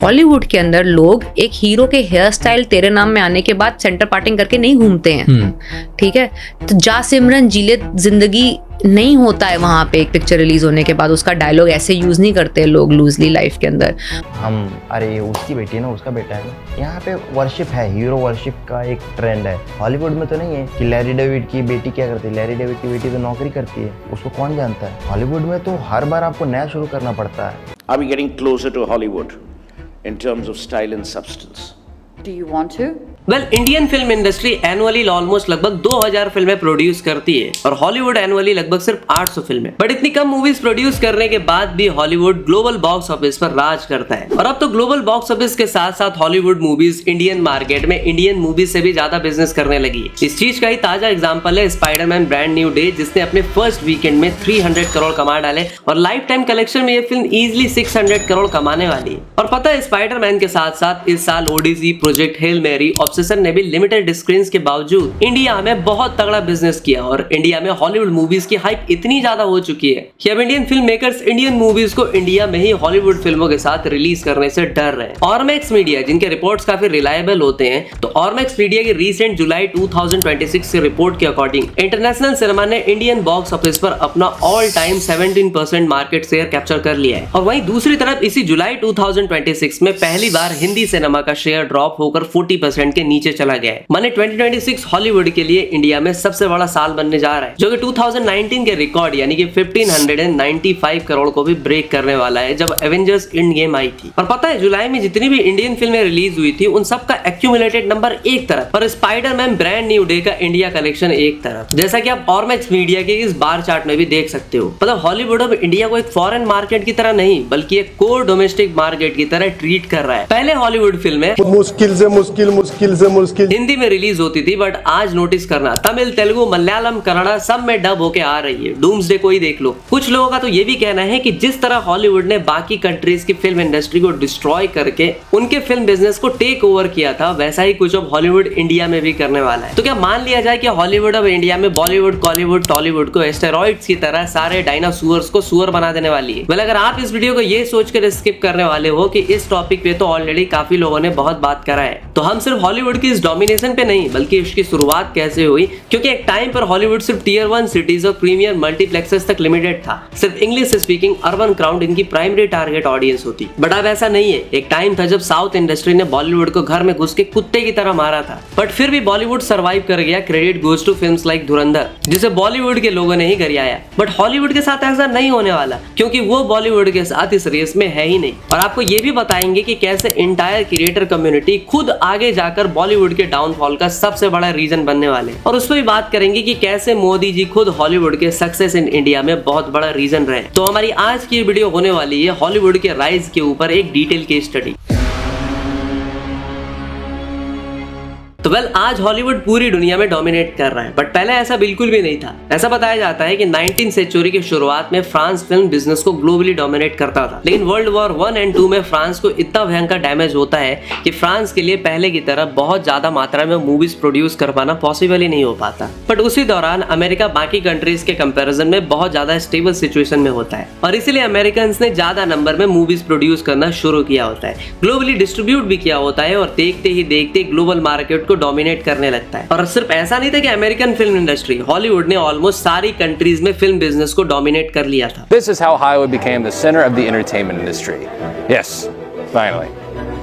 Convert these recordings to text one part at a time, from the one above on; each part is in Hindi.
हॉलीवुड के अंदर लोग एक हीरो के हेयर स्टाइल तेरे नाम में आने के बाद सेंटर पार्टिंग करके नहीं घूमते हैं, ठीक है। तो जा सिमरन जीले जिंदगी नहीं होता है वहां पे एक पिक्चर रिलीज होने के बाद, उसका डायलॉग ऐसे यूज नहीं करते लोग लूजली लाइफ के अंदर। अरे उसकी बेटी है ना, उसका बेटा है ना, यहाँ पे वर्शिप है, हीरो वर्शिप का एक ट्रेंड है। हॉलीवुड में तो नहीं है कि लैरी डेविड की बेटी क्या करती है, लैरी डेविड की बेटी तो नौकरी करती है, उसको कौन जानता है। हॉलीवुड में तो हर बार आपको नया शुरू करना पड़ता है। Are we getting closer to Hollywood in terms of style and substance? Do you want to? Well, Indian film industry annually almost लगभग 2000 फिल्में प्रोड्यूस करती है और हॉलीवुड एनुअली लगभग सिर्फ 800 फिल्में। बट इतनी कम मूवीज प्रोड्यूस करने के बाद भी हॉलीवुड ग्लोबल बॉक्स ऑफिस पर राज करता है। और अब तो ग्लोबल बॉक्स ऑफिस के साथ साथ हॉलीवुड मूवीज इंडियन मार्केट में इंडियन मूवीज से भी ज्यादा बिजनेस करने लगी है। इस चीज का ही ताजा एग्जाम्पल है स्पाइडरमैन ब्रांड न्यू डे, जिसने अपने फर्स्ट वीकेंड में 300 करोड़ कमा डाले और लाइफ टाइम कलेक्शन में ये फिल्म इजिली 600 करोड़ कमाने वाली है। और पता है, स्पाइडरमैन के साथ साथ इस साल Odyssey, Project Hail Mary, Obsession ने भी लिमिटेड स्क्रीन्स के बावजूद इंडिया में बहुत तगड़ा बिजनेस किया। और इंडिया में हॉलीवुड मूवीज की हाइप इतनी ज्यादा हो चुकी है कि अब Indian film makers Indian movies को इंडिया में ही हॉलीवुड फिल्मों के साथ रिलीज करने से डर रहे हैं। ऑर्मैक्स मीडिया, जिनके रिपोर्ट्स काफी रिलायबल होते हैं, तो ऑर्मैक्स मीडिया की रीसेंट जुलाई 2026 की रिपोर्ट के अकॉर्डिंग इंटरनेशनल सिनेमा ने इंडियन बॉक्स ऑफिस पर अपना all time 17% market share capture कर लिया है। और वहीं दूसरी तरफ इसी जुलाई 2026 में पहली बार हिंदी सिनेमा का शेयर ड्रॉप होकर 40% के नीचे चला गया है। माने 2026 हॉलीवुड के लिए इंडिया में सबसे बड़ा साल बनने जा रहा है, जो कि 2019 के रिकॉर्ड यानी कि 1595 करोड़ को भी ब्रेक करने वाला है, जब एवेंजर्स एंड गेम आई थी। और पता है, जुलाई में जितनी भी इंडियन फिल्में रिलीज हुई थी उन सब का एक्यूमुलेटेड नंबर एक तरफ और स्पाइडरमैन ब्रांड न्यू डे का इंडिया कलेक्शन एक तरफ, जैसा कि आप ऑर्मैक्स मीडिया के इस बार चार्ट में भी देख सकते हो। मतलब हॉलीवुड अब इंडिया को एक फॉरेन मार्केट की तरह नहीं बल्कि एक कोर डोमेस्टिक मार्केट की तरह ट्रीट कर रहा है। पहले हॉलीवुड फिल्में मुश्किल से हिंदी में रिलीज होती थी, बट आज नोटिस करना तमिल, तेलुगु, मलयालम, कन्नड़ा सब में डब होके आ रही है। डूम्सडे को ही देख लो। कुछ लोगों का तो ये भी कहना है कि जिस तरह हॉलीवुड ने बाकी कंट्रीज की फिल्म इंडस्ट्री को डिस्ट्रॉय करके उनके फिल्म बिजनेस को टेक ओवर किया था, वैसा ही कुछ अब हॉलीवुड इंडिया में भी करने वाला है। तो क्या मान लिया जाए कि हॉलीवुड अब इंडिया में बॉलीवुड, कॉलीवुड, टॉलीवुड को एस्टेरॉइड्स की तरह सारे डायनासोर्स को सुअर बना देने वाली है? वेल, अगर आप इस वीडियो को ये सोचकर स्किप करने वाले हो कि इस टॉपिक पे तो ऑलरेडी काफी लोगों ने बहुत बात करा है, तो हम सिर्फ हॉलीवुड की इस डोमिनेशन पे नहीं बल्कि इसकी शुरुआत कैसे हुई, क्योंकि एक टाइम पर हॉलीवुड सिर्फ टियर 1 सिटीज और प्रीमियर मल्टीप्लेक्सेस तक लिमिटेड था। सिर्फ इंग्लिश स्पीकिंग अर्बन क्राउड इनकी प्राइमरी टारगेट ऑडियंस होती। बट अब ऐसा नहीं है। एक टाइम था जब साउथ इंडस्ट्री ने बॉलीवुड को घर में घुस के कुत्ते की तरह मारा था, बट फिर भी बॉलीवुड सर्वाइव कर गया। Credit goes to films like Dhurandhar, जिसे बॉलीवुड के लोगों ने ही गरियाया। बट हॉलीवुड के साथ ऐसा नहीं होने वाला, क्योंकि वो बॉलीवुड के साथ इस रेस में है ही नहीं। और आपको ये भी बताएंगे कि कैसे इंटायर क्रिएटर कम्युनिटी खुद आगे जाकर बॉलीवुड के डाउनफॉल का सबसे बड़ा रीजन बनने वाले। और उस पर भी बात करेंगे कि कैसे मोदी जी खुद हॉलीवुड के सक्सेस इन इंडिया में बहुत बड़ा रीजन रहे। तो हमारी आज की वीडियो होने वाली है हॉलीवुड के राइज के ऊपर एक डिटेल केस स्टडी। तो वेल, आज हॉलीवुड पूरी दुनिया में डोमिनेट कर रहा है, बट पहले ऐसा बिल्कुल भी नहीं था। ऐसा बताया जाता है कि 19th सेंचुरी की शुरुआत में फ्रांस फिल्म बिजनेस को ग्लोबली डोमिनेट करता था, लेकिन वर्ल्ड वॉर 1 और 2 में फ्रांस को इतना भयंकर डैमेज होता है कि फ्रांस के लिए पहले की तरह बहुत ज्यादा मात्रा में मूवीज प्रोड्यूस कर पाना पॉसिबल ही नहीं हो पाता। बट उसी दौरान अमेरिका बाकी कंट्रीज के कंपेरिजन में बहुत ज्यादा स्टेबल सिचुएशन में होता है और इसीलिए अमेरिकन ने ज्यादा नंबर में मूवीज प्रोड्यूस करना शुरू किया होता है, ग्लोबली डिस्ट्रीब्यूट भी किया होता है और देखते ही देखते ग्लोबल मार्केट को डोमिनेट करने लगता है। और सिर्फ ऐसा नहीं था कि अमेरिकन फिल्म इंडस्ट्री, हॉलीवुड ने ऑलमोस्ट सारी कंट्रीज में फिल्म बिजनेस को डोमिनेट कर लिया था। This is how Hollywood became the center of the entertainment industry. Yes, finally.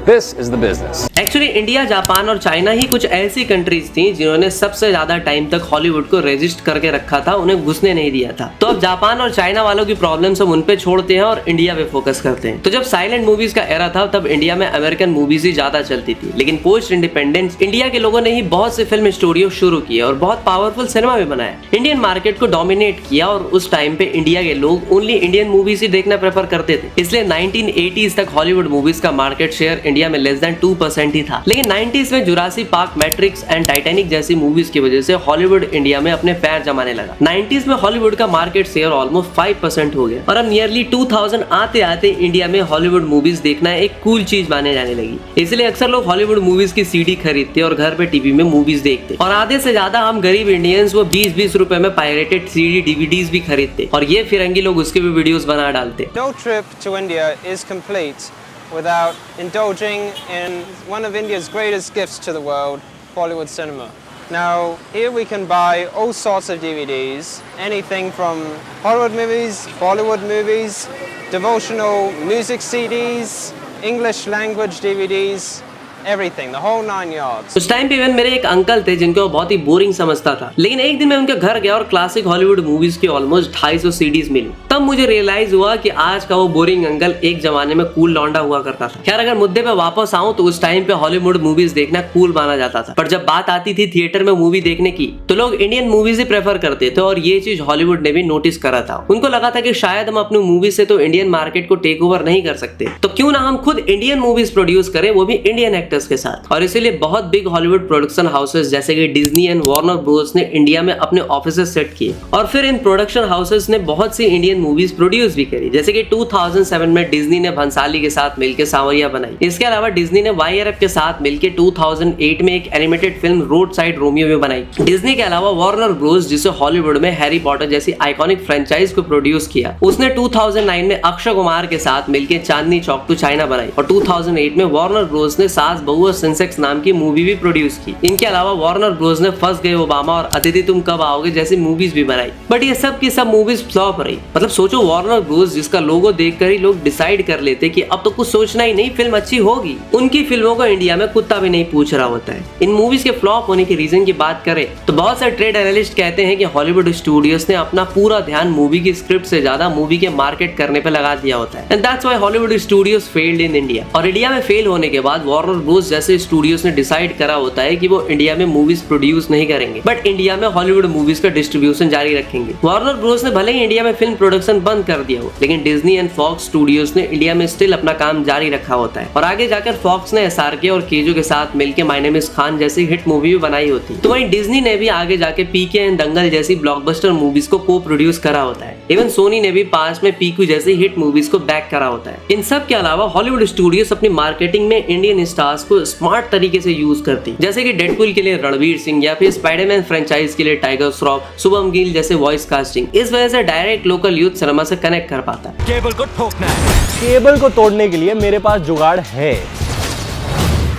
This is the business. Actually India, Japan और चाइना ही कुछ ऐसी कंट्रीज थी जिन्होंने सबसे ज्यादा टाइम तक हॉलीवुड को रेजिस्ट करके रखा था, उन्हें घुसने नहीं दिया था। तो अब जापान और चाइना वालों की प्रॉब्लम्स हम उन पे छोड़ते हैं और इंडिया पे फोकस करते हैं। तो जब साइलेंट मूवीज का एरा था तब इंडिया में अमेरिकन मूवीज ही ज्यादा चलती थी, लेकिन पोस्ट इंडिपेंडेंस इंडिया के लोगों ने ही बहुत से फिल्म स्टूडियो शुरू किए और बहुत पावरफुल सिनेमा भी बनाया, इंडियन मार्केट को डोमिनेट किया। और उस टाइम पे इंडिया के लोग ओनली इंडियन मूवीज ही देखना प्रेफर करते थे, इसलिए 1980s तक हॉलीवुड मूवीज का मार्केट शेयर इंडिया में लेस देन 2% ही था। लेकिन 90s में Jurassic park, matrix and Titanic जैसी मूवीज की वजह से हॉलीवुड इंडिया में अपने पैर जमाने लगा। 90s में हॉलीवुड का मार्केट शेयर ऑलमोस्ट 5% हो गया और अब नियरली 2000 आते आते इंडिया में हॉलीवुड मूवीज देखना एक कूल चीज माने जाने लगी। इसलिए अक्सर लोग हॉलीवुड मूवीज की सीडी खरीदते और घर पे टीवी में मूवीज देखते और आधे से ज्यादा हम गरीब इंडियंस वो 20-20 रुपए में पायरेटेड सीडी डीवीडीज भी खरीदते और ये फिरंगी लोग उसके भी वीडियोस बना डालते। No trip to India is complete without indulging in one of India's greatest gifts to the world, Bollywood cinema. Now, here we can buy all sorts of DVDs, anything from Hollywood movies, Bollywood movies, devotional music CDs, English language DVDs, everything, the whole 9 yards. उस टाइम पे इवन मेरे एक अंकल थे जिनको वो बहुत ही बोरिंग समझता था, लेकिन एक दिन मैं उनके घर गया और क्लासिक हॉलीवुड मूवीज की ऑलमोस्ट 250 सीडीज मिली। तब मुझे रियलाइज हुआ कि आज का वो बोरिंग अंकल एक जमाने में कूल लौंडा हुआ करता था। खैर, अगर मुद्दे पे वापस आऊं तो उस टाइम पे हॉलीवुड मूवीज देखना कूल माना जाता था, पर जब बात आती थी थिएटर में मूवी देखने की तो लोग इंडियन मूवीज ही प्रेफर करते थे, और ये चीज हॉलीवुड ने भी नोटिस करा था। उनको लगा था कि शायद हम अपनी मूवी से तो इंडियन मार्केट को टेक ओवर नहीं कर सकते, तो क्यों ना हम खुद इंडियन मूवीज प्रोड्यूस करें, वो भी इंडियन एक्टर्स के साथ। और इसीलिए बहुत बिग हॉलीवुड प्रोडक्शन हाउसेस जैसे कि डिज्नी एंड वार्नर ब्रोस ने इंडिया में अपने ऑफिसेस सेट किए, और फिर इन प्रोडक्शन हाउसेस ने बहुत सी इंडियन मूवीज प्रोड्यूस भी करी। जैसे कि 2007 में डिज्नी ने भंसाली के साथ मिलकर सांवरिया बनाई। इसके अलावा डिज्नी ने YRF के साथ मिलकर 2008 में एक animated film road side Romeo भी बनाई। डिज्नी के अलावा वार्नर ब्रोस, जिसे हॉलीवुड में हैरी पॉटर जैसी आइकॉनिक फ्रेंचाइज को प्रोड्यूस किया, उसने 2009 में अक्षय कुमार के साथ मिलकर चांदनी चौक टू चाइना बनाई, और 2008 में वार्नर ब्रोस ने सास बहू और सेंसेक्स नाम की मूवी भी प्रोड्यूस की। इनके अलावा वार्नर ब्रोस ने फंस गए ओबामा और अतिथि तुम कब आओगे जैसी मूवीज भी बनाई, बट ये सब की सब मूवीज फ्लॉप रही। मतलब सोचो, वार्नर ब्रोस जिसका लोगो देखकर ही लोग डिसाइड कर लेते कि अब तो कुछ सोचना ही नहीं, फिल्म अच्छी होगी, उनकी फिल्मों को इंडिया में कुत्ता भी नहीं पूछ रहा होता है। इन मूवीज के फ्लॉप होने के रीजन की बात करें तो बहुत सारे ट्रेड एनालिस्ट कहते हैं कि हॉलीवुड स्टूडियोज ने अपना पूरा ध्यान मूवी की स्क्रिप्ट से ज्यादा मूवी के मार्केट करने पे लगा दिया होता है, and that's why Hollywood studios failed in India. और इंडिया में फेल होने के बाद वार्नर ब्रोस जैसे स्टूडियोज ने डिसाइड करा होता है कि वो इंडिया में मूवीज प्रोड्यूस नहीं करेंगे, बट इंडिया में हॉलीवुड मूवीज का डिस्ट्रीब्यूशन जारी रखेंगे। वार्नर ब्रोस ने भले ही इंडिया में फिल्म प्रोडक्शन बंद कर दिया हो, लेकिन डिज्नी एंड फॉक्स स्टूडियोज ने इंडिया में स्टिल अपना काम जारी रखा होता है, और आगे जाकर फॉक्स ने SRK और केजो के साथ मिलकर माय नेम इज खान जैसी हिट मूवी भी बनाई होती। तो वहीं डिज्नी ने भी आगे जाके PK एंड दंगल जैसी ब्लॉकबस्टर मूवीज को को प्रोड्यूस करा होता है। इवन सोनी ने भी पास में PQ जैसी हिट मूवीज को बैक करा होता है। इन सब के अलावा हॉलीवुड स्टूडियोज अपनी मार्केटिंग में इंडियन स्टार्स को स्मार्ट तरीके से यूज करती, जैसे कि डेडपुल के लिए रणवीर सिंह या फिर स्पाइडरमैन फ्रेंचाइज के लिए टाइगर श्रॉफ, शुभम गिल जैसे वॉइस कास्टिंग। इस वजह से डायरेक्ट लोकल यूथ सिनेमा से कनेक्ट कर पाता है। केबल को ठोकना है। केबल को तोड़ने के लिए मेरे पास जुगाड़ है,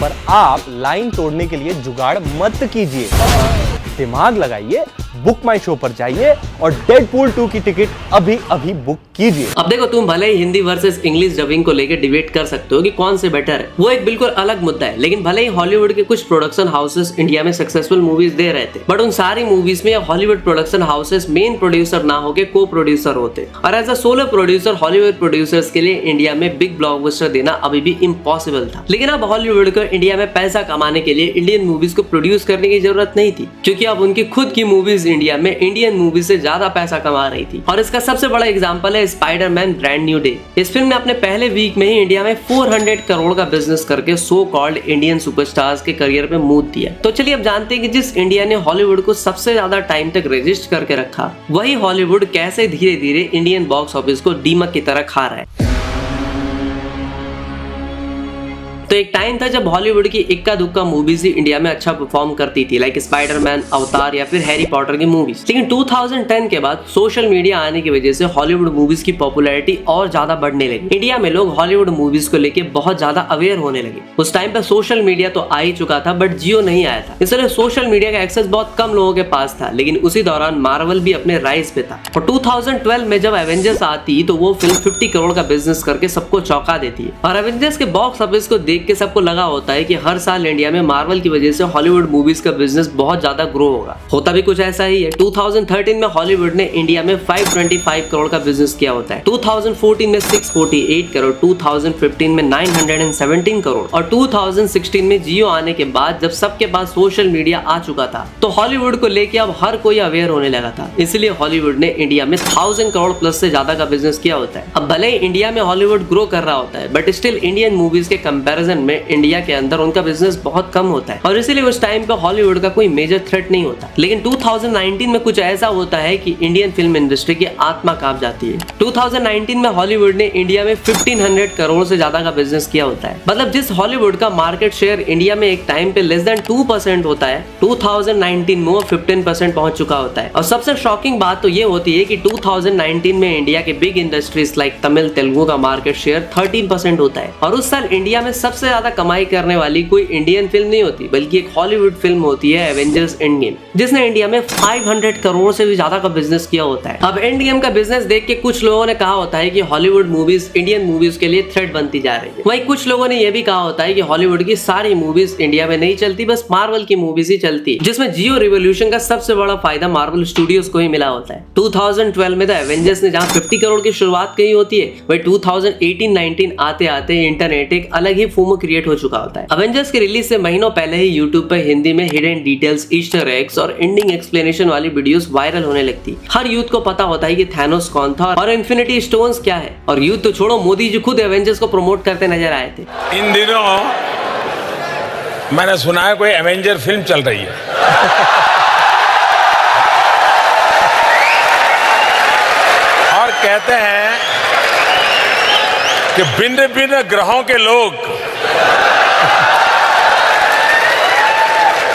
पर आप लाइन तोड़ने के लिए जुगाड़ मत कीजिए। दिमाग लगाइए, बुक माई शो पर जाइए और डेडपूल 2 की टिकट अभी अभी बुक कीजिए। अब देखो, तुम भले ही हिंदी वर्सेस इंग्लिश डबिंग को लेकर डिबेट कर सकते हो कि कौन से बेटर है, वो एक बिल्कुल अलग मुद्दा है, लेकिन भले ही हॉलीवुड के कुछ प्रोडक्शन हाउसेस इंडिया में सक्सेसफुल मूवीज दे रहे थे, बट उन सारी मूवीज में Hollywood production houses main producer ना होकर को प्रोड्यूसर होते, और as a solo producer Hollywood producers के लिए इंडिया में बिग ब्लॉकबस्टर देना अभी भी इम्पॉसिबल था। लेकिन अब हॉलीवुड को इंडिया में पैसा कमाने के लिए इंडियन मूवीज को प्रोड्यूस करने की जरूरत नहीं थी, क्योंकि अब उनकी खुद की मूवीज इंडिया में इंडियन मूवी से ज्यादा पैसा कमा रही थी। और इसका सबसे बड़ा एग्जांपल है स्पाइडरमैन ब्रांड न्यू डे। इस फिल्म ने अपने पहले वीक में ही इंडिया में 400 करोड़ का बिजनेस करके सो कॉल्ड इंडियन सुपरस्टार्स के करियर पे मूव दिया। तो चलिए अब जानते हैं कि जिस इंडिया ने हॉलीवुड को सबसे ज्यादा टाइम तक रजिस्ट करके रखा, वही हॉलीवुड कैसे धीरे धीरे इंडियन बॉक्स ऑफिस को दीमक की तरह खा रहा है। तो एक टाइम था जब हॉलीवुड की इक्का दुक्का मूवीज ही इंडिया में अच्छा परफॉर्म करती थी, लाइक स्पाइडरमैन, अवतार या फिर हैरी पॉटर की मूवीज। लेकिन 2010 के बाद सोशल मीडिया आने की वजह से हॉलीवुड मूवीज की पॉपुलैरिटी और ज्यादा बढ़ने लगी। इंडिया में लोग हॉलीवुड मूवीज को लेके बहुत ज्यादा अवेयर होने लगे। उस टाइम पे सोशल मीडिया तो आ ही चुका था, बट जियो नहीं आया था, इसलिए सोशल मीडिया का एक्सेस बहुत कम लोगों के पास था। लेकिन उसी दौरान मार्वल भी अपने राइज पे था, और 2012 में जब एवेंजर्स आती तो वो फिल्म 50 करोड़ का बिजनेस करके सबको चौंका देती है। और एवेंजर्स के बॉक्स ऑफिस को देख के सबको लगा होता है कि हर साल इंडिया में मार्वल की वजह से हॉलीवुड मूवीज का बिजनेस बहुत ज्यादा ग्रो होगा। होता भी कुछ ऐसा ही है। 2013 में हॉलीवुड ने इंडिया में 525 करोड़ का बिजनेस किया होता है, 2014 में 648 करोड़, 2015 में 917 करोड़, और 2016 में जियो आने के बाद जब सबके पास सोशल मीडिया आ चुका था तो हॉलीवुड को लेके अब हर कोई अवेयर होने लगा था। इसलिए हॉलीवुड ने इंडिया में 1000 करोड़ प्लस से ज्यादा का बिजनेस किया होता है। अब भले इंडिया में हॉलीवुड ग्रो कर रहा होता है, बट स्टिल इंडियन मूवीज के कंपैरिजन कंपैरिजन में इंडिया के अंदर उनका बिजनेस बहुत कम होता है और इसीलिए उस टाइम पे हॉलीवुड का कोई मेजर थ्रेट नहीं होता। लेकिन 2019 में कुछ ऐसा होता है कि इंडियन फिल्म इंडस्ट्री की आत्मा कांप जाती है। 2019 में हॉलीवुड ने इंडिया में 1500 करोड़ से ज्यादा का बिजनेस किया होता है। मतलब जिस हॉलीवुड का मार्केट शेयर इंडिया में एक टाइम पे लेस देन 2% होता है, 2019 में वो 15% पहुंच चुका होता है। और सबसे शॉकिंग बात तो ये होती है कि 2019 में इंडिया के big industries like Tamil, Telugu का मार्केट शेयर 13% होता है। और उस साल इंडिया में सबसे ज्यादा कमाई करने वाली कोई इंडियन फिल्म नहीं होती, बल्कि एक हॉलीवुड फिल्म होती है एवेंजर्स एंड गेम, जिसने इंडिया में 500 करोड़ से भी ज्यादा का बिजनेस किया होता है। अब एंड गेम का बिजनेस देख के कुछ लोगों ने कहा होता है कि हॉलीवुड मूवीज इंडियन मूवीज के लिए थ्रेट बनती जा रही है। वहीं कुछ लोगों ने यह भी कहा होता है कि हॉलीवुड की सारी मूवीज इंडिया में नहीं चलती, बस मार्वल की मूवीज ही चलती है, जिसमें जियो रिवॉल्यूशन का सबसे बड़ा फायदा मार्वल स्टूडियोज को ही मिला होता है। 2012 में द एवेंजर्स ने जहां 50 करोड़ की शुरुआत की होती है, वही 2018-19 आते आते इंटरनेट एक अलग ही फोमो क्रिएट हो चुका होता है। एवेंजर्स की रिलीज से महीनों पहले ही यूट्यूब पर हिंदी में हिडन डिटेल्स, ईस्टर एग्स और एंडिंग एक्सप्लेनेशन वाली वीडियोस वायरल होने लगती। हर यूथ को पता होता है कि थैनोस कौन था और इन्फिनिटी स्टोन्स क्या है। और यूथ तो छोड़ो, मोदी जी खुद एवेंजर्स को प्रमोट करते नजर आए थे। इन दिनों मैंने सुना है कोई एवेंजर फिल्म चल रही है। और कहते हैं कि भिन्न भिन्न ग्रहों के लोग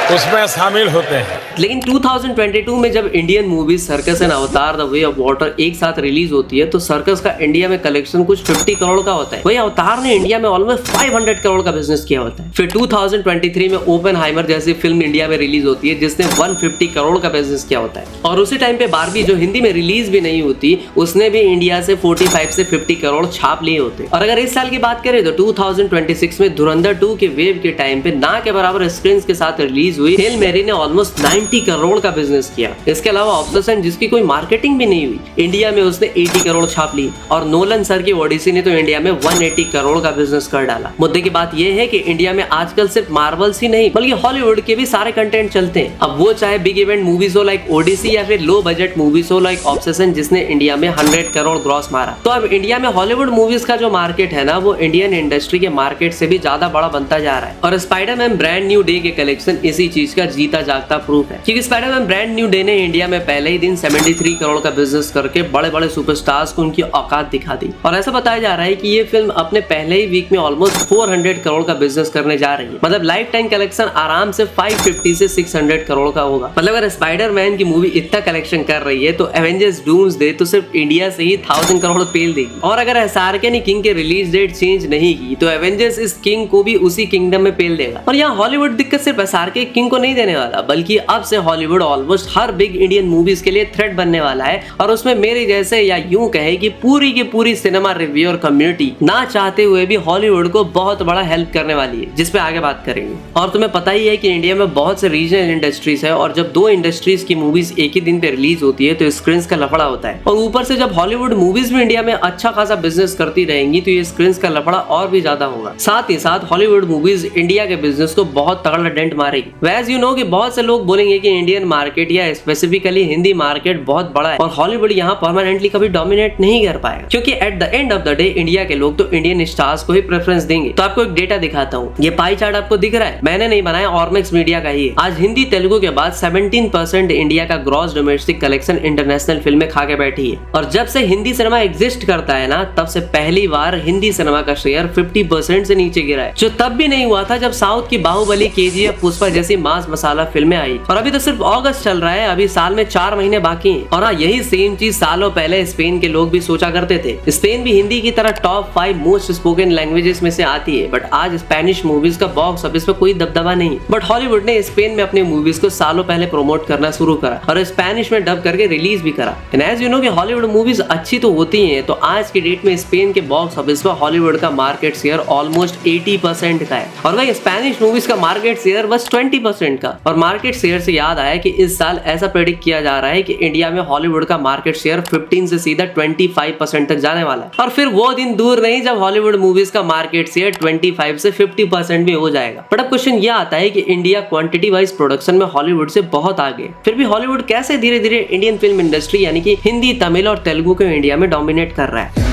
उसमें शामिल होते हैं। लेकिन 2022 में जब इंडियन मूवी सर्कस एंड अवतार द वे ऑफ वाटर एक साथ रिलीज होती है, तो सर्कस का इंडिया में कलेक्शन कुछ 50 करोड़ का होता है। वही अवतार ने इंडिया में ऑलमोस्ट 500 करोड़ का बिजनेस किया होता है। फिर 2023 में ओपेनहाइमर जैसी फिल्म इंडिया में रिलीज होती है, जिसने 150 करोड़ का बिजनेस किया होता है। और उसी टाइम पे बारबी, जो हिंदी में रिलीज भी नहीं होती, उसने भी इंडिया से 45 से 50 करोड़ छाप लिए होते। और अगर इस साल की बात करें तो 2026 में धुरंधर 2 के वेव के टाइम पे ना के बराबर स्क्रीन के साथ रिलीज हुई हेल मेरी ने ऑलमोस्ट 90 करोड़ का बिजनेस किया। इसके अलावा ऑब्सेशन, जिसकी कोई मार्केटिंग भी नहीं हुई, इंडिया में उसने 80 करोड़ छाप ली। और नोलन सर की ओडिसी ने तो इंडिया में 180 करोड़ का बिजनेस कर डाला। मुद्दे की बात यह है कि इंडिया में आजकल सिर्फ मार्वल्स ही नहीं बल्कि हॉलीवुड के भी सारे कंटेंट चलते हैं। अब वो चाहे बिग इवेंट मूवीज हो लाइक ओडिसी या फिर लो बजट मूवीज हो लाइक ऑब्सेशन, जिसने इंडिया में 100 करोड़ ग्रॉस मारा। तो अब इंडिया में हॉलीवुड मूवीज का जो मार्केट है ना, वो इंडियन इंडस्ट्री के मार्केट से भी ज्यादा बड़ा बनता जा रहा है। और स्पाइडरमैन ब्रांड न्यू डे के कलेक्शन इसी चीज का जीता जागता प्रूफ है, क्योंकि स्पाइडरमैन ब्रांड न्यू डे ने इंडिया में पहले ही दिन 73 करोड़ का बिजनेस करके बड़े बड़े सुपरस्टार्स को उनकी औकात दिखा दी। और ऐसा बताया जा रहा है कि ये फिल्म अपने पहले ही वीक में ऑलमोस्ट 400 करोड़ का बिजनेस करने जा रही है। मतलब लाइफ टाइम कलेक्शन आराम से 550 से 600 करोड़ का होगा। मतलब अगर स्पाइडरमैन की मूवी इतना कलेक्शन कर रही है, तो एवेंजर्स डूम्सडे तो सिर्फ इंडिया से ही 1000 करोड़ पेल देगी। और अगर एसआरके ने किंग के रिलीज डेट चेंज नहीं की, तो एवेंजर्स इस किंग को भी उसी किंगडम में पेल देगा। और यहाँ हॉलीवुड दिक्कत सिर्फ एसआरके किंग को नहीं देने वाला, बल्कि अब से हॉलीवुड ऑलमोस्ट हर बिग इंडियन मूवीज के लिए थ्रेट बनने वाला है। और उसमें मेरे जैसे, या यूं कहे कि पूरी की पूरी सिनेमा रिव्यूअर कम्युनिटी ना चाहते हुए भी हॉलीवुड को बहुत बड़ा हेल्प करने वाली है, जिस पे आगे बात करेंगे। और तुम्हें पता ही है कि इंडिया में बहुत से रीजनल इंडस्ट्रीज है, और जब दो इंडस्ट्रीज की मूवीज एक ही दिन पे रिलीज होती है, तो स्क्रीन का लफड़ा होता है। और ऊपर से जब हॉलीवुड मूवीज भी इंडिया में अच्छा खासा बिजनेस करती रहेंगी, तो ये स्क्रीन का लफड़ा और भी ज्यादा होगा। साथ ही साथ हॉलीवुड मूवीज इंडिया के बिजनेस को बहुत तगड़ा डेंट मारेगी। वैसे यू नो कि बहुत से लोग बोलेंगे कि इंडियन मार्केट या स्पेसिफिकली हिंदी मार्केट बहुत बड़ा है और हॉलीवुड यहाँ परमानेंटली कभी डोमिनेट नहीं कर पाएगा, क्योंकि at the end of the day India के लोग तो इंडियन स्टार्स को ही प्रेफरेंस देंगे। तो आपको एक डेटा दिखाता हूँ, ये पाई चार्ट आपको दिख रहा है, मैंने नहीं बनाया, ऑर्मेक्स मीडिया का ही है। आज हिंदी तेलुगु के बाद 17% इंडिया का ग्रॉस डोमेस्टिक कलेक्शन इंटरनेशनल फिल्में खा के बैठी है। और जब से हिंदी सिनेमा एग्जिस्ट करता है ना, तब से पहली बार हिंदी सिनेमा का शेयर 50% से नीचे गिरा है, जो तब भी नहीं हुआ था जब साउथ की बाहुबली, केजीएफ, पुष्पा जैसी मास मसाला फिल्में आई। और अभी तो सिर्फ अगस्त चल रहा है, अभी साल में 4 महीने बाकी हैं। और हाँ, यही सेम चीज सालों पहले स्पेन के लोग भी सोचा करते थे। स्पेन भी हिंदी की तरह टॉप 5 मोस्ट स्पोकन लैंग्वेजेस में से आती है, बट आज स्पेनिश मूवीज का बॉक्स ऑफिस पे कोई दबदबा नहीं। बट हॉलीवुड ने स्पेन में अपनी मूवीज को सालों पहले प्रमोट करना शुरू करा और स्पेनिश में डब करके रिलीज भी करा। एंड एज यू नो कि हॉलीवुड मूवीज अच्छी तो होती हैं, तो आज की डेट में स्पेन के बॉक्स ऑफिस पर हॉलीवुड का मार्केट शेयर ऑलमोस्ट 80% का है, और वही स्पेनिश मूवीज का मार्केट शेयर बस 20% का। और मार्केट शेयर से याद आया कि इस साल ऐसा प्रेडिक्ट किया जा रहा है कि इंडिया में हॉलीवुड का मार्केट शेयर 15 से सीधा 25% तक जाने वाला है। और फिर वो दिन दूर नहीं जब हॉलीवुड मूवीज का मार्केट शेयर 25 से 50% भी हो जाएगा। बट अब क्वेश्चन ये आता है कि इंडिया क्वांटिटी वाइज प्रोडक्शन में हॉलीवुड से बहुत आगे, फिर भी हॉलीवुड कैसे धीरे धीरे इंडियन फिल्म इंडस्ट्री यानी कि हिंदी, तमिल और तेलुगु को इंडिया में डोमिनेट कर रहा है।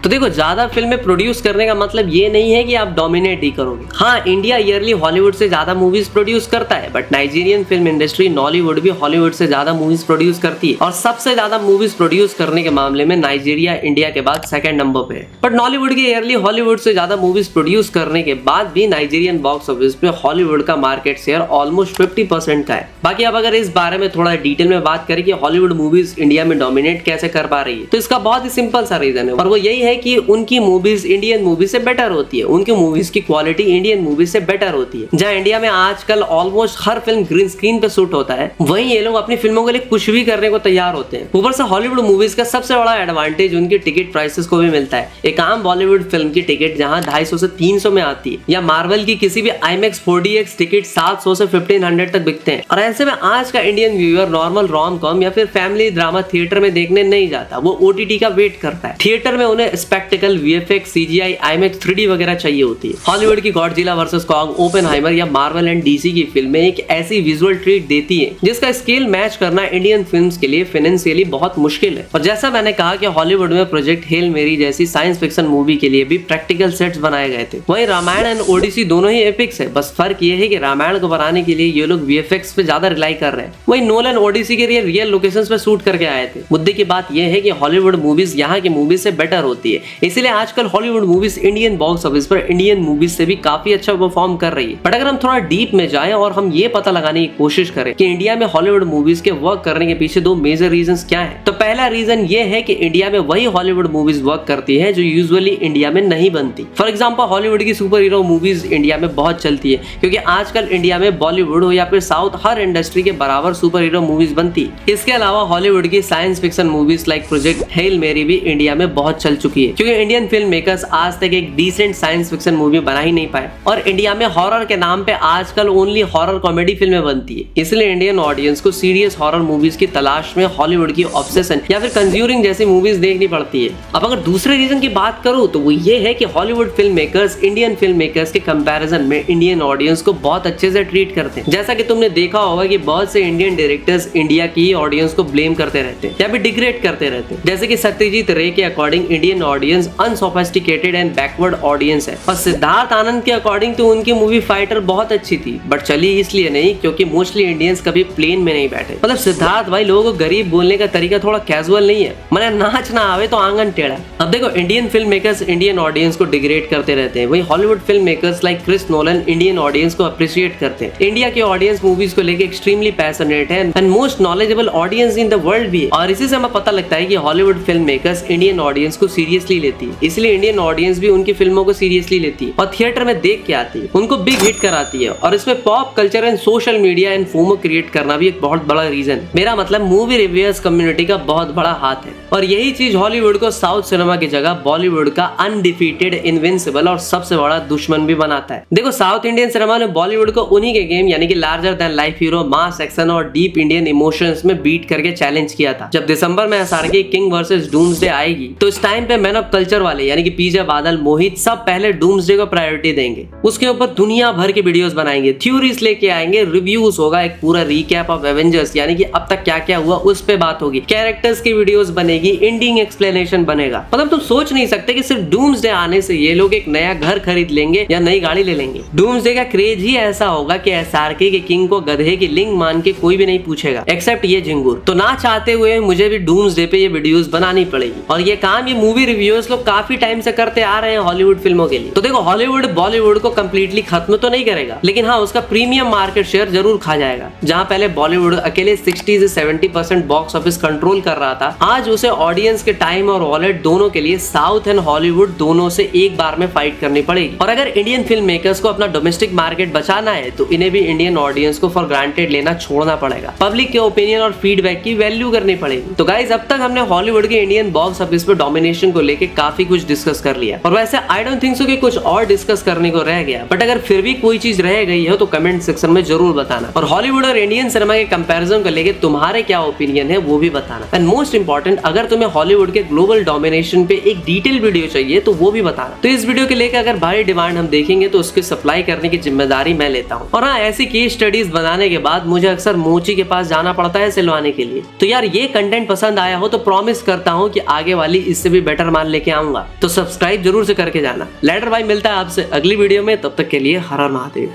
तो देखो, ज्यादा फिल्में प्रोड्यूस करने का मतलब ये नहीं है कि आप डोमिनेट ही करोगे। हाँ, इंडिया ईयरली हॉलीवुड से ज्यादा मूवीज प्रोड्यूस करता है, बट नाइजीरियन फिल्म इंडस्ट्री नॉलीवुड भी हॉलीवुड से ज्यादा मूवीज प्रोड्यूस करती है, और सबसे ज्यादा मूवीज प्रोड्यूस करने के मामले में नाइजीरिया इंडिया के बाद सेकंड नंबर पे है। बट नॉलीवुड के ईयरली हॉलीवुड से ज्यादा मूवीज प्रोड्यूस करने के बाद भी नाइजीरियन बॉक्स ऑफिस पे हॉलीवुड का मार्केट शेयर ऑलमोस्ट 50% का है। बाकी अब अगर इस बारे में थोड़ा डिटेल में बात करें कि हॉलीवुड मूवीज इंडिया में डोमिनेट कैसे कर पा रही है, तो इसका बहुत ही सिंपल सा रीजन है, और वो यही है कि उनकी मूवीज इंडियन मूवी से बेटर होती है। उनकी मूवीज की क्वालिटी इंडियन मूवी से बेटर होती है। जहां इंडिया में आजकल ऑलमोस्ट हर फिल्म ग्रीन स्क्रीन पे शूट होता है, वहीं ये लोग अपनी फिल्मों के लिए कुछ भी करने को तैयार होते हैं। ऊपर से हॉलीवुड मूवीज का सबसे बड़ा एडवांटेज उनकी टिकट प्राइसेस को भी मिलता है। एक आम बॉलीवुड फिल्म की टिकट जहां 250 से 300 में आती है, या मार्वल की किसी भी IMAX 4DX टिकट 700 से 1500 तक बिकते हैं। और ऐसे में आज का Indian viewer normal rom com या फिर फैमिली ड्रामा थिएटर में देखने नहीं जाता, वो OTT का वेट करता है। थिएटर में उन्हें spectacled, VFX, CGI, IMAX 3D वगैरह चाहिए होती है। हॉलीवुड की गॉडजिला वर्सेस कॉन्ग, ओपेनहाइमर या मार्वल एंड DC की फिल्में एक ऐसी विजुअल ट्रीट देती है जिसका स्केल मैच करना इंडियन फिल्म्स के लिए फाइनेंशियली बहुत मुश्किल है। और जैसा मैंने कहा कि हॉलीवुड में प्रोजेक्ट हेल मेरी जैसी साइंस फिक्शन मूवी के लिए भी प्रैक्टिकल सेट्स बनाए गए थे। वहीं रामायण एंड ओडिसी दोनों ही एपिक्स है, बस फर्क ये है कि रामायण को बनाने के लिए ये लोग VFX पे ज्यादा रिलाई कर रहे हैं, वहीं नोलन ओडिसी के लिए रियल लोकेशंस पे शूट करके आए थे। मुद्दे की बात यह है कि हॉलीवुड मूवीज यहाँ की मूवीज से बेटर होती है, इसलिए आजकल Hollywood movies Indian box office पर इंडियन मूवीज से भी काफी अच्छा परफॉर्म कर रही है। बट अगर हम थोड़ा डीप में जाएं और हम ये पता लगाने की कोशिश करें कि इंडिया में हॉलीवुड मूवीज के वर्क करने के पीछे दो मेजर रीजंस क्या हैं, तो पहला रीजन ये है कि इंडिया में वही हॉलीवुड मूवीज वर्क करती है जो यूजुअली इंडिया में नहीं बनती। फॉर एग्जांपल, हॉलीवुड की सुपर हीरो मूवीज इंडिया में बहुत चलती है, क्योंकि आजकल इंडिया में बॉलीवुड हो या फिर साउथ, हर इंडस्ट्री के बराबर सुपर हीरो मूवीज बनती है। इसके अलावा हॉलीवुड की science fiction movies like project hello मेरी भी इंडिया में बहुत चल चुकी है, क्योंकि इंडियन फिल्म मेकर्स आज तक एक डिसेंट साइंस फिक्शन मूवी बना ही नहीं पाए, और इंडिया में हॉरर के नाम पे आजकल ओनली हॉरर कॉमेडी फिल्में बनती है। इसलिए इंडियन ऑडियंस को सीरियस हॉरर मूवीज की तलाश में हॉलीवुड की ऑब्सेशन या फिर कंज्यूरिंग जैसी मूवीज देखनी पड़ती है। अब अगर दूसरे रीजन की बात करूं तो वो ये है कि Hollywood film makers Indian film makers के कंपैरिजन में इंडियन ऑडियंस को बहुत अच्छे से ट्रीट करते हैं। जैसा कि तुमने देखा होगा कि बहुत से इंडियन डायरेक्टर्स इंडिया की ऑडियंस को ब्लेम करते रहते हैं या फिर डिग्रेड करते रहते हैं। जैसे कि सत्यजीत रे के according Indian audience unsophisticated and backward audience है, और सिद्धार्थ आनंद के अकॉर्डिंग तो उनकी मूवी फाइटर बहुत अच्छी थी, बट चली इसलिए नहीं क्योंकि मोस्टली इंडियंस कभी प्लेन में नहीं बैठे। मतलब सिद्धार्थ भाई, लोगों को गरीब बोलने का तरीका थोड़ा कैजुअल नहीं है, मैंने नाच ना आवे तो आंगन टेढ़ा। अब देखो, Indian film makers Indian audience को डिग्रेड करते रहते हैं, वही Hollywood film makers like Chris Nolan Indian audience को अप्रिशिएट करते हैं। इंडिया के ऑडियंस मूवीज को लेकर एक्सट्रीमली पैशनेट है and most knowledgeable audience in the world भी है, और इसी से हमें पता लगता है कि Hollywood film makers Indian audience को सीरियसली लेती है, इसलिए इंडियन ऑडियंस भी उनकी फिल्मों को सीरियसली लेती है और थिएटर में देख के आती है, उनको बिग हिट कराती है। और इसमें pop culture and social media and FOMO create करना भी एक बहुत बड़ा रीजन। मेरा मतलब मूवी रिव्यूअर्स कम्युनिटी का बहुत बड़ा हाथ है, और यही चीज हॉलीवुड को साउथ सिनेमा की जगह बॉलीवुड का अनडिफीटेड, इनविंसिबल और सबसे बड़ा दुश्मन भी बनाता है। देखो, साउथ इंडियन सिनेमा ने बॉलीवुड को उन्हीं के गेम यानी कि larger than life hero, mass action और डीप इंडियन इमोशंस में बीट करके चैलेंज किया था। जब दिसंबर में SRK किंग वर्सेस डूम्सडे आएगी, तो इस टाइम पे मैन ऑफ कल्चर वाले यानी कि PJ बादल, मोहित सब पहले डूम्सडे को प्रायोरिटी देंगे, उसके ऊपर दुनिया भर के वीडियोस बनाएंगे, थ्योरीज लेके आएंगे, रिव्यूज होगा, एक पूरा रिकैप ऑफ एवेंजर्स यानी कि अब तक क्या क्या हुआ उस पे बात होगी, कैरेक्टर्स की वीडियोस बनेगी, एंडिंग एक्सप्लेनेशन बनेगा। मतलब तुम सोच नहीं सकते कि सिर्फ डूम्सडे आने से ये लोग एक नया घर खरीद लेंगे या नई गाड़ी ले लेंगे। डूम्सडे का क्रेज ही ऐसा होगा कि SRK के किंग को गधे की लिंग मान के कोई भी नहीं पूछेगा एक्सेप्ट ये झिंगुर। तो ना चाहते हुए मुझे भी डूम्सडे पे ये वीडियोस बनानी पड़ेगी, और ये काम ये मूवी रिव्यूअर्स लोग काफी टाइम से करते आ रहे हैं हॉलीवुड फिल्मों के लिए। तो देखो, हॉलीवुड बॉलीवुड को कंप्लीटली खत्म तो नहीं करेगा, लेकिन हाँ, उसका प्रीमियम मार्केट शेयर जरूर खा जाएगा। जहां पहले बॉलीवुड अकेले 60 से 70% बॉक्स ऑफिस कंट्रोल कर रहा था, आज उसे ऑडियंस के टाइम और वॉलेट दोनों के लिए साउथ एंड हॉलीवुड दोनों से एक बार में फाइट करनी पड़ेगी। और अगर इंडियन फिल्म मेकर्स को अपना डोमेस्टिक मार्केट बचाना है तो इन्हें भी इंडियन ऑडियंस को फॉर ग्रांटेड लेना छोड़ना पड़ेगा, पब्लिक के ओपिनियन और फीडबैक की वैल्यू करनी पड़ेगी। तो गाइस, अब तक हमने हॉलीवुड के इंडियन बॉक्स ऑफिस पे डोमिनेशन को लेके काफी कुछ डिस्कस कर लिया, और वैसे आई डोंट थिंक सो कि कुछ और डिस्कस करने को रह गया, बट अगर फिर भी कोई चीज रह गई है तो कमेंट सेक्शन में जरूर बताना, और हॉलीवुड और इंडियन सिनेमा के कंपैरिजन को लेके तुम्हारे क्या ओपिनियन है वो भी बताना। एंड मोस्ट इंपॉर्टेंट, अगर तुम्हें हॉलीवुड के ग्लोबल डोमिनेशन पे एक डिटेल वीडियो चाहिए तो वो भी बताना। तो इस वीडियो के लेकर अगर भारी डिमांड हम देखेंगे तो उसकी सप्लाई करने की जिम्मेदारी मैं लेता हूँ। और हाँ, ऐसी केस स्टडीज बनाने के बाद मुझे अक्सर मोची के पास जाना पड़ता है सिलवाने के लिए। तो यार, ये कंटेंट पसंद आया हो तो प्रॉमिस करता हूँ कि आगे वाली इससे भी बेटर सामान लेके आऊंगा, तो सब्सक्राइब जरूर से करके जाना। लेटर भाई मिलता है आपसे अगली वीडियो में, तब तक के लिए हर हर महादेव।